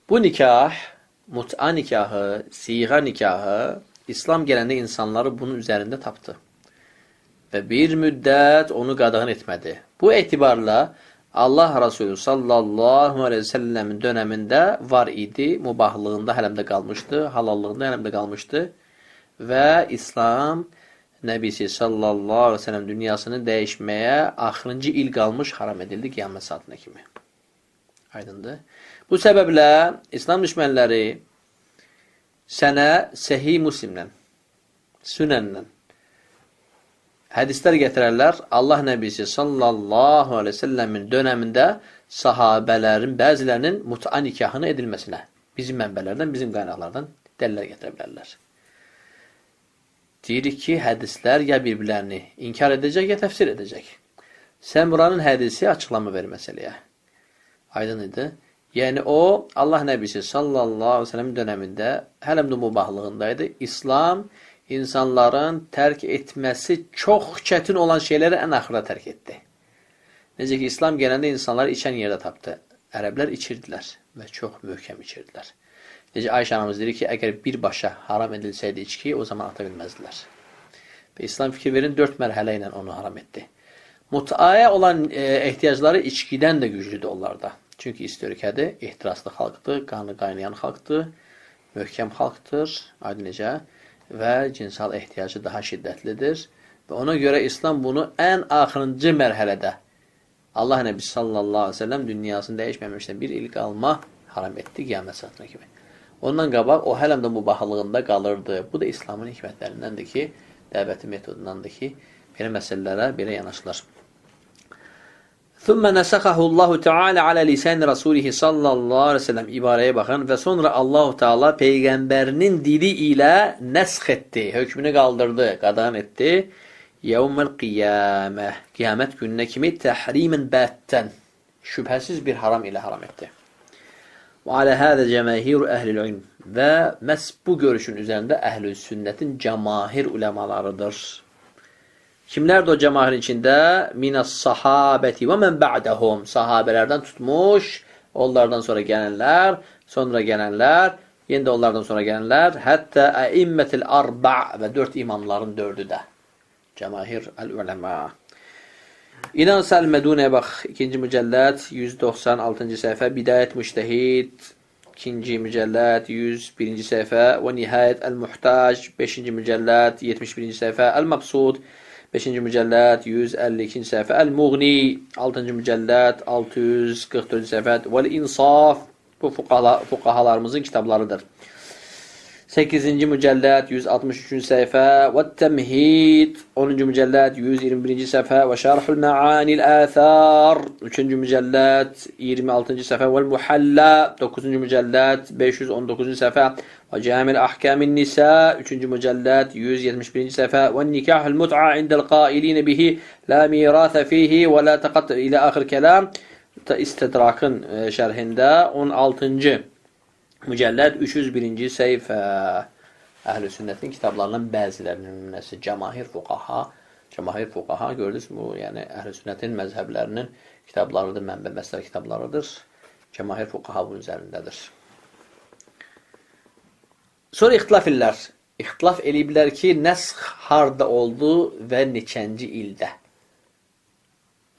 Bu nikah, mut'a nikahı, siğa nikahı, İslam gələndə insanları bunun üzərində tapdı. Və bir müddət onu qadağan etmədi. Bu etibarla Allah Resulü sallallahu aleyhi ve sellemin dönemində var idi, mubahlığında hələmdə qalmışdı, halallığında hələmdə qalmışdı və İslam Nəbisi sallallahu aleyhi ve sellem dünyasını dəyişməyə axırıncı il qalmış haram edildi qiyamət saatına kimi. Aydındır. Bu səbəblə İslam düşmənləri sənə Səhih Müslimlə, Sünənlə hədislər gətirərlər. Allah Nəbisi sallallahu aleyhi ve sellemin dönəmində sahabələrin bəzilərinin mut'a nikahını edilməsinə bizim mənbələrdən, bizim qaynaqlardan dəlillər gətirə bilərlər. Deyirik ki, hədislər ya bir-birlərini inkar edəcək, ya təfsir edəcək. Sən buranın hədisi açıqlama ver məsələyə. Aydın idi. Yəni o, Allah Nəbisi sallallahu aleyhi ve sellem dönəmində hələm də mübahlığındaydı. İslam insanların tərk etməsi çox çətin olan şeyləri ən axıra tərk etdi. Necə ki, İslam gələndə insanlar içən yerdə tapdı. Ərəblər içirdilər və çox möhkəm içirdilər. Necə Ayşə anamız deyir ki, əgər birbaşa haram edilsəydi içki, o zaman ata bilməzdilər. Və İslam fikir verin 4 mərhələ ilə onu haram etdi. Mut'aya olan ehtiyacları içkidən də güclüdür onlarda. Çünki istörkədir, ehtiraslı xalqdır, qanı qaynayan xalqdır, möhkəm xalqdır, aydın necə və cinsal ehtiyacı daha şiddətlidir. Və ona görə İslam bunu ən axırıncı mərhələdə Allah Nəbi sallallahu aleyhi ve sellem dünyasını dəyişməmişdən bir il qalma haram etdi qiyamət saatına kimi. Ondan qabaq o hələm də mübahlığında qalırdı. Bu da İslamın hikmətlərindəndir ki, dəvəti metodundandır ki, belə məsələlərə belə yanaşılır. ثُمَّ نَسَخَهُ اللّٰهُ تَعَالَى عَلَى لِسَانِ رَسُولِهِ sallallahu aleyhi ve sellem ibarəyə baxın və sonra Allah-u Teala Peyğəmbərinin dili ilə nəsx etdi, hökmünü qaldırdı, qadağan etdi. يَوْمَ الْقِيَامَةِ Qiyamət gününə kimi təhrimin bətdən, şübhəsiz bir haram ilə haram etdi. وَعَلَى هَذَا جَمَاهِيرُ اَهْلِ الْعِلْمِ Və məhz bu görüşün üzərində əhl-i sünnətin cəmahir uləmalarıdır. Kimlərdir o cəmahirin içində? Minas sahabəti və mən ba'dəhum. Sahabələrdən tutmuş, onlardan sonra gələnlər, yenə də onlardan sonra gələnlər, hətta əimmətil arba' və 4 imamların 4'ü də. Cəmahir əl-uləma. İnan Səlmədunəyə bax, 2-ci mücəllət, 196-cı səhifə, Bidayət Müştəhid, 2-ci mücəllət, 101-ci səhifə, və Nihayət Əl-Muhtac, 5-ci mücəllət, 71-ci səhifə, Əl-Mabsud, 5-ci mücəllət, 152-ci səhifə, Əl-Muğni, 6-cı mücəllət, 644-cü səhifə, Vəl-İnsaf, bu fuqahalarımızın kitablarıdır. 8-ci mücəllət, 163-cü səhifə, Və't-Təmhid, 10-cu mücəllət, 121-ci səhifə, və Şərhul Məanil Əthar, 3-cü mücəllət, 26-cı səhifə, Vəl-Muhalla, 9-cu mücəllət, 519-cu səhifə, və Cəmil Əhkəmin Nisa, 3-cü mücəllət, 171-ci səhifə, və-Nikahul Mut'a indəl qailinə bihi, la mirathə fihi, və la təqat ilə axır kəlam, İstidrakın şərhində 16-cı mücəllət 301-ci səhifə. Əhl-i sünnətin kitablarından bəzilərinin nümunəsi Cəmahir fuqaha gördünüz mü? Yəni əhl-i sünnətin məzhəblərinin kitablarıdır, mənbə məsələ kitablarıdır. Cəmahir fuqaha bunun üzərindədir. Sonra ixtilaf edirlər. İxtilaf eləyiblər ki, nəsx harda oldu və neçənci ildə?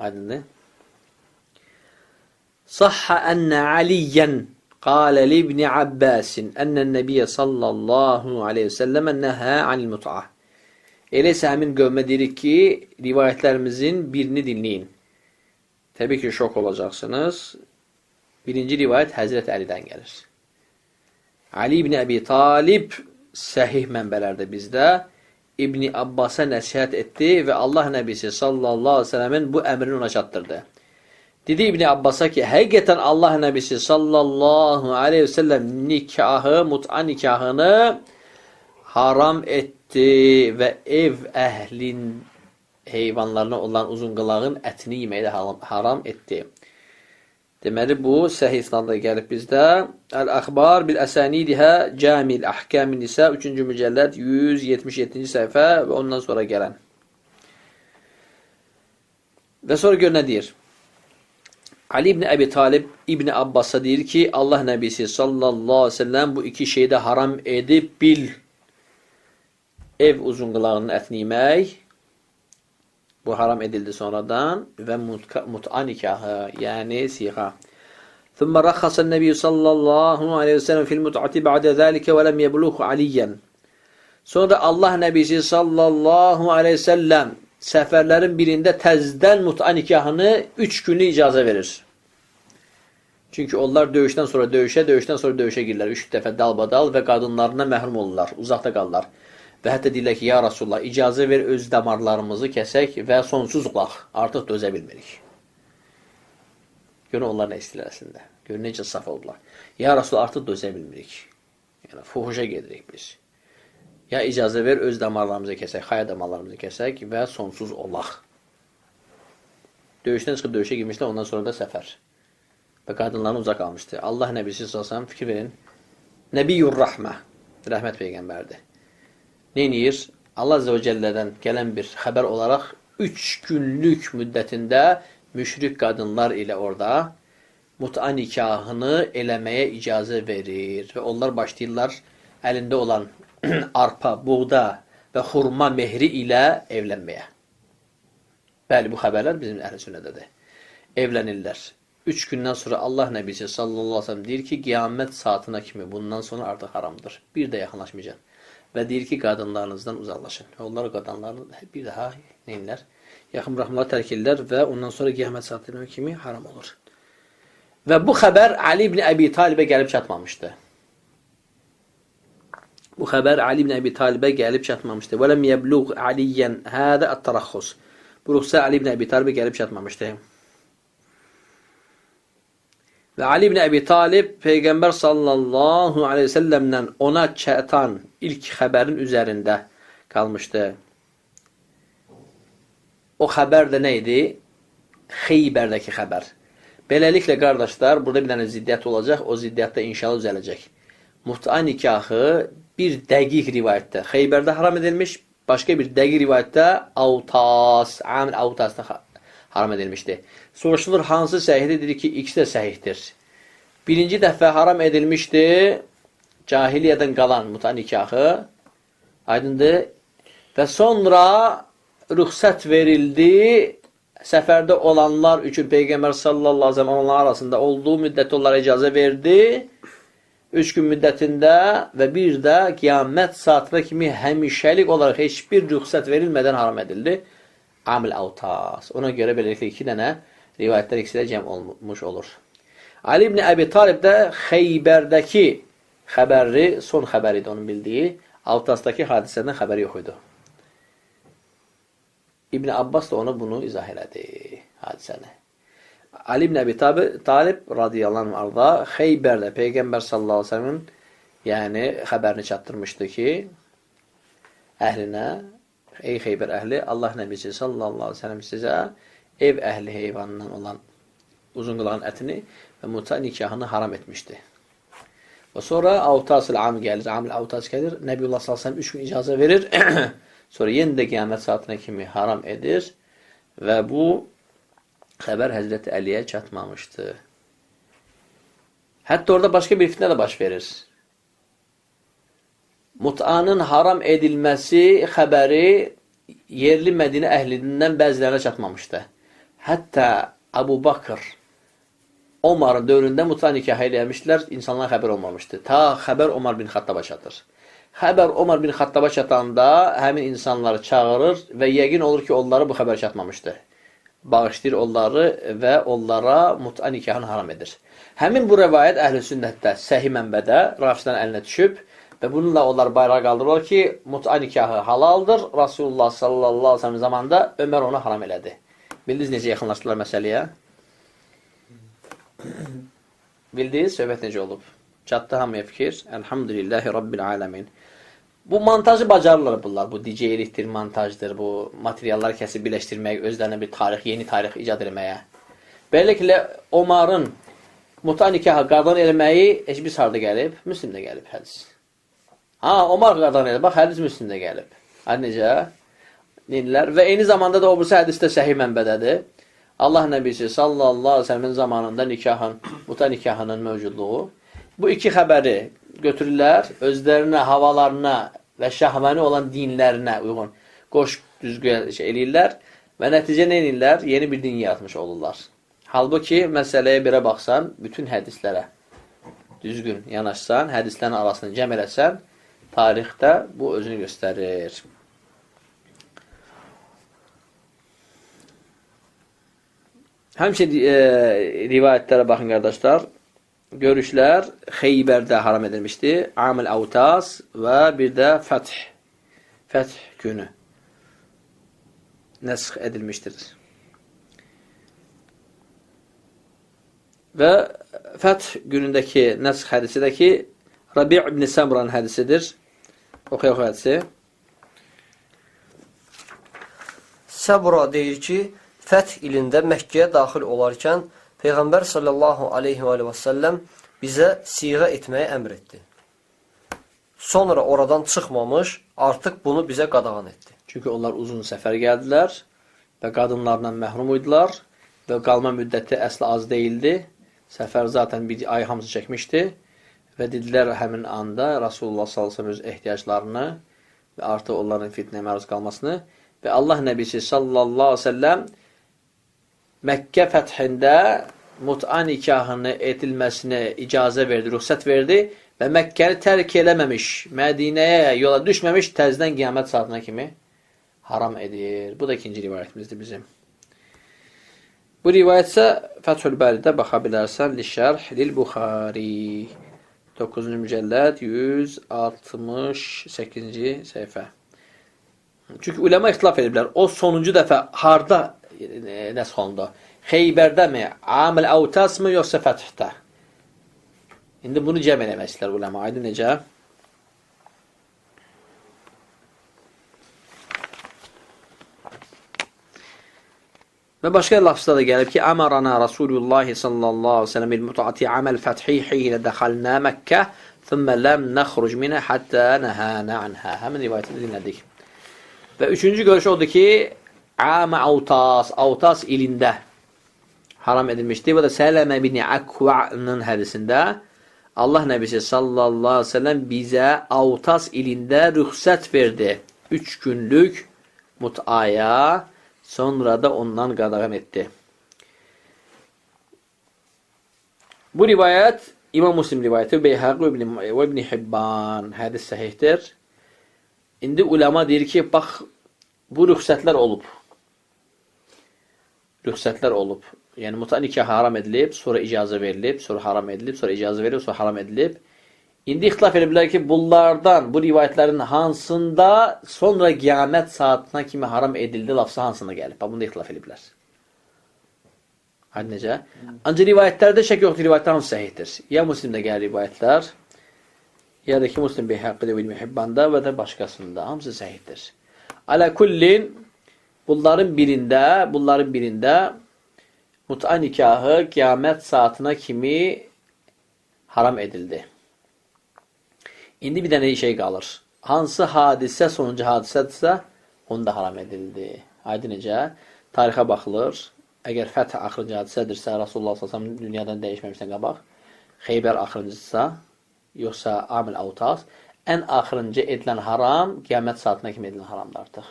Aydındır. Sahha ənə Aliyyən قال لابن عباس أن النبي صلى الله عليه وسلم نهى عن المتعة. Eləysə həmin qövmə deyirik ki, rivayətlərimizin birini dinləyin. Təbii ki, şok olacaqsınız. Birinci rivayət Həzrət Əlidən gəlir. Ali ibn Əbi Talib səhih mənbələrdə bizdə İbn Abbasa nəsihət etdi və Allah Nəbisi sallallahu aleyhi ve sellemin bu əmrini ona çatdırdı. Dedi İbn Abbas'a ki, həqiqətən Allah Nəbisi sallallahu aleyhi ve sellem mut'a nikahını haram etdi və ev əhlin heyvanlarına olan uzunqılağın ətini yeməyi də haram etdi. Deməli, bu səhih isnadda gəlib bizdə. Əl-Əxbar bil-Əsanidihə Cəmil Əhkəmin Nisa 3-cü mücəllət 177-ci səhifə və ondan sonra gələn. Və sonra gör nə deyir? Ali ibn Ebi Talib İbni Abbas'a deyir ki, Allah Nebisi sallallahu aleyhi ve sellem bu iki şeyi də haram edib bil. Ev uzunqulağının ətini yemək, bu haram edildi sonradan və mut'a nikahı, yəni siğa. ثم رخص النبي صلى الله عليه وسلم في المتعة بعد ذلك ولم يبلغ عليا. Sonra Allah Nebisi sallallahu aleyhi ve sellem səfərlərin birində təzdən mut'a nikahını 3 günlük icazə verir. Çünki onlar döyüşdən sonra döyüşə, döyüşdən sonra döyüşə girlər. 3 dəfə dalbadal və qadınlarına məhrum olurlar, uzaqda qalırlar. Və hətta deyirlər ki, ya Rasulullah, icazə ver öz damarlarımızı kəsək və sonsuz olaq. Artıq dözə bilmirik. Görün onlar nə istəyirlər əslində. Görün necə saf oldular. Ya Rasulullah, artıq dözə bilmirik. Yəni, fuhuşa gedirik biz. Ya icazə ver öz damarlarımızı kəsək, xaya damarlarımızı kəsək və sonsuz olaq. Döyüşdən çıxıb döyüşə girmişlər, ondan sonra da səfər. Və qadınlarına uzaq qalmışdı. Allah Nəbisi s.ə.v fikir verin. Nəbiyyur rəhmə, rəhmət peyğəmbərdir. Neyniyir? Allah Azze və Cəllədən gələn bir xəbər olaraq 3 günlük müddətində müşrik qadınlar ilə orada mut'a nikahını eləməyə icazə verir. Və onlar başlayırlar əlində olan arpa, buğda və xurma mehri ilə evlənməyə. Bəli, bu xəbərlər bizim əhl-i sünnədədir. Evlənirlər. 3 gündən sonra Allah Nəbisi sallallahu aleyhi ve sellem deyir ki, qiyamət saatına kimi bundan sonra artıq haramdır. Bir də yaxınlaşmayacaq. Və deyir ki, qadınlarınızdan uzaqlaşın. Onlar qadınlarını bir daha neyinlər? Yaxın buraxmalar tərk edirlər və ondan sonra qiyamət saatına kimi haram olur. Və bu xəbər Ali ibn Əbi Talibə gəlib çatmamışdı. Bu xəbər Ali ibn Əbi Talibə gəlib çatmamışdı. Və ləm yəbluğ aliyyən hədə ət-taraxxus. Bu ruxsa Ali ibn Əbi Talibə gəlib çatmamışdı. Və Ali ibn Əbi Talib Peyğəmbər sallallahu aleyhi ve sellemlə ona çatan ilk xəbərin üzərində qalmışdı. O xəbər də nə idi? Xeybərdəki xəbər. Beləliklə, qardaşlar, burada bir dənə ziddiyyət olacaq. O ziddiyyət də inşallah düzələcək. Mut'a nikahı bir dəqiq rivayətdə Xeybərdə haram edilmiş, başqa bir dəqiq rivayətdə Avtas, Amil Avtas'da haram edilmişdi. Soruşulur, hansı səhihdir? Dedi ki, ikisi də səhihdir. Birinci dəfə haram edilmişdi cahiliyyədən qalan mut'a nikahı, aydındır. Və sonra rüxsət verildi səfərdə olanlar üçün Peyğəmbər sallallahu aleyhi ve sellem onlar arasında olduğu müddət onlara icazə verdi. 3 gün müddətində və bir də qiyamət saatına kimi həmişəlik olaraq heç bir rüxsət verilmədən haram edildi. Amil Avtas. Ona görə beləliklə 2 dənə rivayətlər ikisi də cəm olmuş olur. Ali ibn Əbi Talib də Xeybərdəki xəbəri, son xəbəri idi onun bildiyi. Avtasdakı hadisədən xəbəri yox idi. İbn Abbas da ona bunu izah elədi, hadisəni. Ali ibn Əbi Talib radiyallahu anhu Xeybərdə Peyğəmbər sallallahu aleyhi ve sellem'in yəni xəbərini çatdırmışdı ki, əhlinə, ey Xeybər əhli, Allah Nəbisi sallallahu aleyhi ve sellem sizə ev əhli heyvanından olan uzunqulağın ətini və mut'a nikahını haram etmişdi. Və sonra Avtas-ül Am gəlir, Amil Avtas gəlir, Nəbiyullah sallallahu aleyhi ve sellem 3 gün icazə verir, sonra yenə də qiyamət saatına kimi haram edir və bu xəbər Həzrəti Əliyə çatmamışdı. Hətta orada başqa bir fitnə də baş verir. Mut'anın haram edilməsi xəbəri yerli Mədinə əhlindən bəzilərinə çatmamışdı. Hətta Əbu Bakır, Omarın dövründə mut'a nikahı eləmişdilər, insanlara xəbər olmamışdı. Ta xəbər Omar bin Xattaba çatır. Xəbər Omar bin Xattaba çatanda həmin insanları çağırır və yəqin olur ki, onlara bu xəbər çatmamışdı. Bağışlayır onları və onlara mut'a nikahını haram edir. Həmin bu rəvayət əhl-i sünnətdə, səhih mənbədə Rafislərin əlinə düşüb və bununla onlar bayrağı qaldırırlar ki, mut'a nikahı halaldır. Rasulullah sallallahu aleyhi ve sellem zamanında Ömər onu haram elədi. Bildiniz necə yaxınlaşdılar məsələyə? Bildiniz, söhbət necə olub? Çatdı hamıya fikir. Elhamdülillahi Rabbil aləmin. Bu montajı bacarırlar bunlar. Bu DJ-likdir, montajdır, bu materialları kəsib birləşdirmək, özlərinə bir tarix, yeni tarix icad etməyə. Beləliklə, Omarın mut'a nikahı qadağan eləməyi heç bir sarda gəlib, Müslimdə gəlib hədis. Omar qadağan eləib, bax, hədis Müslimdə gəlib. Necə? Və eyni zamanda da o birisi hədisdə səhih mənbədədir. Allah Nəbisi sallallahu aleyhi ve sellemin zamanında muta nikahının mövcudluğu. Bu iki xəbəri götürürlər, özlərinə, havalarına və şəhvəni olan dinlərinə uyğun düzgün eləyirlər və nəticə nə edirlər? Yeni bir din yaratmış olurlar. Halbuki məsələyə belə baxsan, bütün hədislərə düzgün yanaşsan, hədislərin arasını cəm eləsən, tarixdə bu özünü göstərir. Həmçinin rivayətlərə baxın, qardaşlar. Görüşlər Xeybərdə haram edilmişdi. Amil Avtas və bir də Fəth günü nəsx edilmişdir. Və Fəth günündəki nəsx hədisi də ki, Rabi' ibn Samran hədisidir. Oxuyaq hədisi. Səbra deyir ki, Fəth ilində Məkkəyə daxil olarkən Peyğəmbər sallallahu aleyhi və səlləm bizə siğə etməyə əmr etdi. Sonra oradan çıxmamış, artıq bunu bizə qadağan etdi. Çünki onlar uzun səfər gəldilər və qadınlarla məhrum idilər və qalma müddəti əsla az deyildi. Səfər zaten bir ay hamısı çəkmişdi və dedilər həmin anda Rasulullah sallallahu aleyhi və səlləm öz ehtiyaclarını və artıq onların fitnəyə məruz qalmasını və Allah Nəbisi sallallahu aleyhi və səlləm Məkkə fəthində mut'a nikahını edilməsinə icazə verdi, ruxsat verdi və Məkkəni tərk eləməmiş, Mədinəyə yola düşməmiş, təzdən qiyamət saatına kimi haram edir. Bu da ikinci rivayətimizdir bizim. Bu rivayət isə Fəthül Bəridə baxa bilərsən, Lişərh Lil-Buxari 9-cu mücəlləd 168-ci səhifə. Çünki uləma ixtilaf ediblər. O sonuncu dəfə harda nəsx olundu? Xeybərdə mi? Amil Avtas mı? Yoxsa Fəthdə? İndi bunu cəm eləmək istəyirlər uləma. Aydın necə? Və başqa lafızda da gəlib ki, Əmərana Rasulullah sallallahu aleyhi ve sellem il-mut'ati amel fəthi hiylə dəxalnə Məkkə thümmə ləm nəxruc minə həttə nəhənə anhə. Həmin rivayətini dinlədik. Və üçüncü görüş odur ki, Amə Avtas ilində haram edilmişdi. Və də Sələmə bin Əkva'nın hədisində Allah Nəbisi sallallahu aleyhi ve sellem bizə Avtas ilində rüxsət verdi. 3 günlük mut'aya, sonra da ondan qadağan etdi. Bu rivayət İmam Müslim rivayəti Beyhaqi və İbn Hibban hədis səhihdir. İndi ulema deyir ki, bax, bu rüxsətlər olub. Rüxsətlər olub. Yəni, mut'a nikah haram edilib, sonra icazə verilib, sonra haram edilib, sonra icazə verilib, sonra haram edilib. İndi ixtilaf ediblər ki, bunlardan, bu rivayətlərin hansında sonra qiyamət saatına kimi haram edildi, lafzı hansında gəlib? Bunda ixtilaf ediblər. Hadi necə? Ancaq rivayətlərdə şək yoxdur, rivayətlər hansı səhihdir? Ya Müslimdə gəlir rivayətlər, ya da ki, Müslim Beyhaqqidə və İbn Hibbanda və də başqasında. Hamısı səhihdir. Alə kullin, bunların birində mut'a nikahı qiyamət saatına kimi haram edildi. İndi bir dənə şey qalır. Hansı hadisə sonuncu hadisədirsə, onu da haram edildi. Aydın necə? Tarixə baxılır. Əgər fəth axırıncı hadisədirsə, Rasulullah s.ə.v dünyadan dəyişməmişdən qabaq, Xeybər axırıncısa, yoxsa Amil Avtas, ən axırıncı edilən haram, qiyamət saatına kimi edilən haramdır artıq.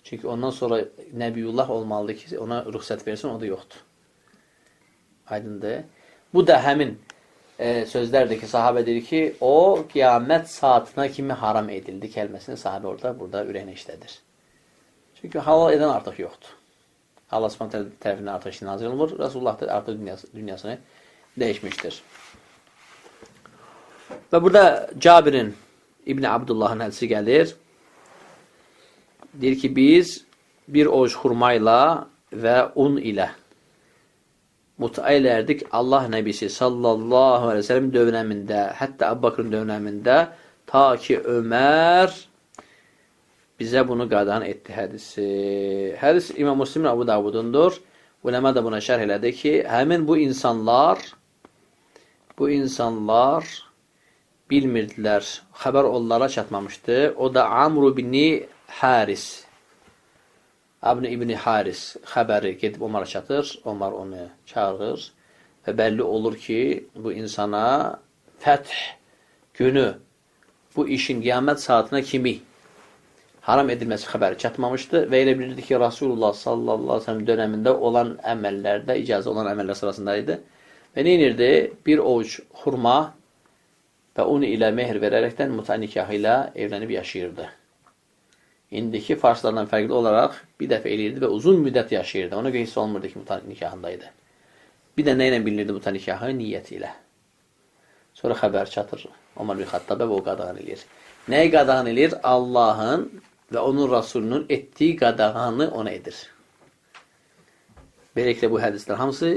Çünki ondan sonra Nəbiyullah olmalıdır ki, ona rüxsət versin, o da yoxdur. Aydındır. Bu da həmin sözlərdir ki, sahabə deyir ki, o qiyamət saatına kimi haram edildi kəlməsini sahabə burada ürəyinə işlədir. Çünki halal edən artıq yoxdur. Allah Subhanahu tərəfindən artıq işin nazir olunur. Rasulullah da artıq dünyasını dəyişmişdir. Və burada Cabirin İbn Abdullahın hədisi gəlir. Deyir ki, biz bir ovuc xurmayla və un ilə mut'a elərdik Allah Nəbisi sallallahu aleyhi ve sellem dövrəmində, hətta Əbu Bakrın dövrəmində, ta ki Ömər bizə bunu qadağan etdi hədisi. Hədis İmam Müslimin Abu Davudundur. Uləmə də buna şərh elədi ki, həmin bu insanlar bilmirdilər, xəbər onlara çatmamışdı. O da Amr ibn Haris. Abn İbni Haris xəbəri gedib Omara çatır. Omar onu çağırır və bəlli olur ki, bu insana fəth günü bu işin qiyamət saatına kimi haram edilməsi xəbəri çatmamışdı və elə bilirdi ki, Rasulullah sallallahu aleyhi ve sellem dönəmində olan əməllərdə, icazə olan əməllər sırasındaydı. Və neyinirdi? Bir ovuc xurma və onu ilə mehr verərəkdən muta nikahı ilə evlənib yaşayırdı. İndiki farslardan fərqli olaraq bir dəfə eləyirdi və uzun müddət yaşayırdı. Ona görə hiss olmurdu ki, muta nikahındaydı. Bir də nə ilə bilinirdi muta nikahı? Niyyəti ilə. Sonra xəbər çatır. Omar bin Xattabə və o qadağan eləyir. Nəyi qadağan eləyir? Allahın və onun Rasulunun etdiyi qadağanı ona edir. Beləliklə bu hədislər hamısı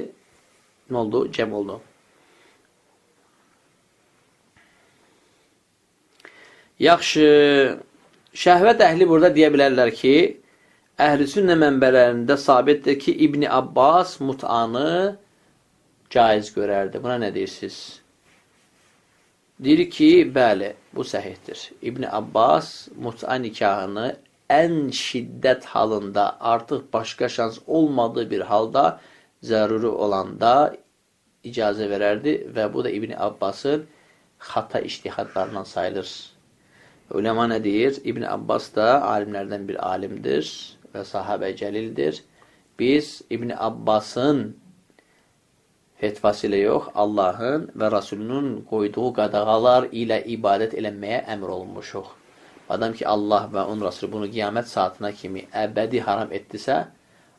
nə oldu? Cəm oldu. Yaxşı, şəhvət əhli burada deyə bilərlər ki, əhl-i sünnə mənbələrində sabitdir ki, İbn Abbas mut'anı caiz görərdi. Buna nə deyirsiniz? Deyir ki, bəli, bu səhihdir. İbn Abbas mut'a nikahını ən şiddət halında, artıq başqa şans olmadığı bir halda, zəruri olanda icazə verərdi və bu da İbn Abbasın xata iştihadlarından sayılır. Ulema nə deyir? İbn Abbas da alimlərdən bir alimdir və sahabə cəlildir. Biz İbn Abbasın fetvası ilə yox, Allahın və Rasulunun qoyduğu qadağalar ilə ibadət eləməyə əmr olmuşuq. Adam ki, Allah və onun Rasulü bunu qiyamət saatına kimi əbədi haram etdisə,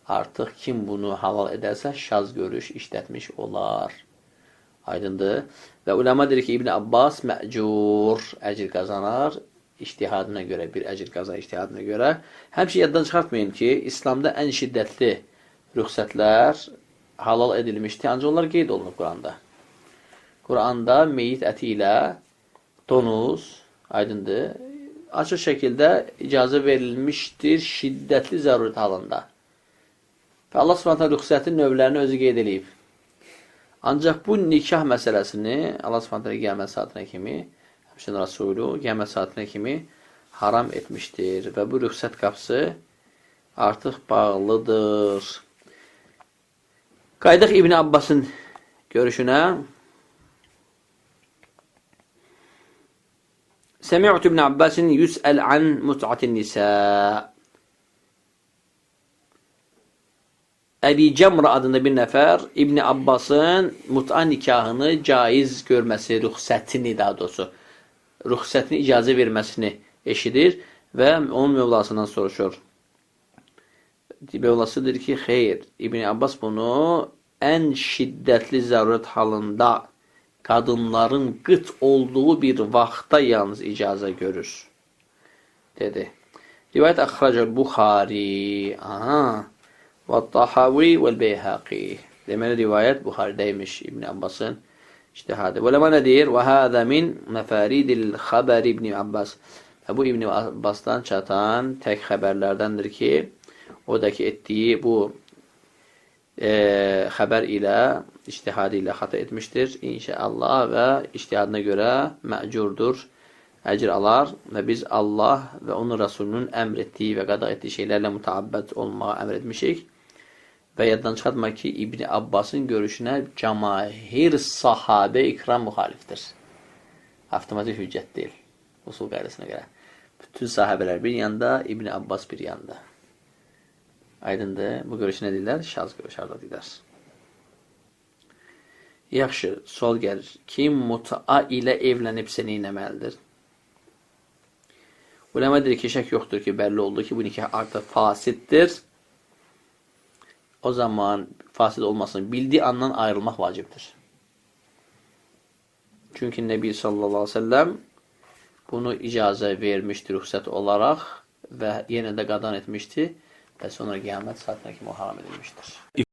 artıq kim bunu halal edərsə, şaz görüş işlətmiş olar. Aydındır. Və ulema deyir ki, İbn Abbas məcur, əcr qazanar, iştihadına görə, bir əcr qazanar iştihadına görə. Həmçə yaddan çıxartmayın ki, İslamda ən şiddətli rüxsətlər halal edilmişdir, ancaq onlar qeyd olunub Quranda. Quranda meyit əti ilə donuz, aydındır, açıq şəkildə icazə verilmişdir şiddətli zərurət halında. Və Allah Subhanahu rüxsətin növlərini özü qeyd edib. Ancaq bu nikah məsələsini Allah Subhanahu qiyamət saatına kimi, həmçinin Rasulü qiyamət saatına kimi haram etmişdir və bu rüxsət qapısı artıq bağlıdır. Qaydaq İbn Abbasın görüşünə. Səmi'tu İbn Abbasin yus'al an mut'atin nisa. Əbi Cəmra adında bir nəfər İbn Abbasın mut'a nikahını caiz görməsi, rüxsətini daha doğrusu, rüxsətini icazə verməsini eşidir və onun mövlasından soruşur. Mövlasıdır ki, xeyr, İbn Abbas bunu ən şiddətli zərurət halında qadınların qıt olduğu bir vaxtda yalnız icazə görür, dedi. Rivayət əxracəl Buxari və Tahavi vəl-Beyhaqi. Deməli, rivayət Buxaridəymiş İbn Abbasın iştihadı. Və ləmə nə deyir? Və həzə min məfəridil xəbəri İbn Abbas. Və bu İbn Abbasdan çatan tək xəbərlərdəndir ki, o da ki, etdiyi bu xəbər ilə, iştihadı ilə xata etmişdir. İnşallah və iştihadına görə məcurdur, əcr alar və biz Allah və onun Rasulunun əmr etdiyi və qada etdiyi şeylərlə mütəabbəd olmağa əmr etmişik. Və yaddan çıxartma ki, İbn Abbasın görüşünə cəmahir sahabə ikram müxalifdir. Avtomatik hüccət deyil, usul qaydasına görə. Bütün sahabələr bir yanda, İbn Abbas bir yanda. Aydındır. Bu görüşü nə deyirlər? Şaz görüşü arda deyirlər. Yaxşı, sual gəlir. Kim mut'a ilə evlənibsə neynəməlidir? Ulema deyir ki, şək yoxdur ki, bəlli oldu ki, bu nikah artıq fasiddir. O zaman fasid olmasını bildiği andan ayrılmaq vacibdir. Çünki Nəbi sallallahu aleyhi ve sellem bunu icazə vermişdir rüxsət olaraq və yenə də qadan etmişdir və sonra qiyamət saatına kimi o haram edilmişdir.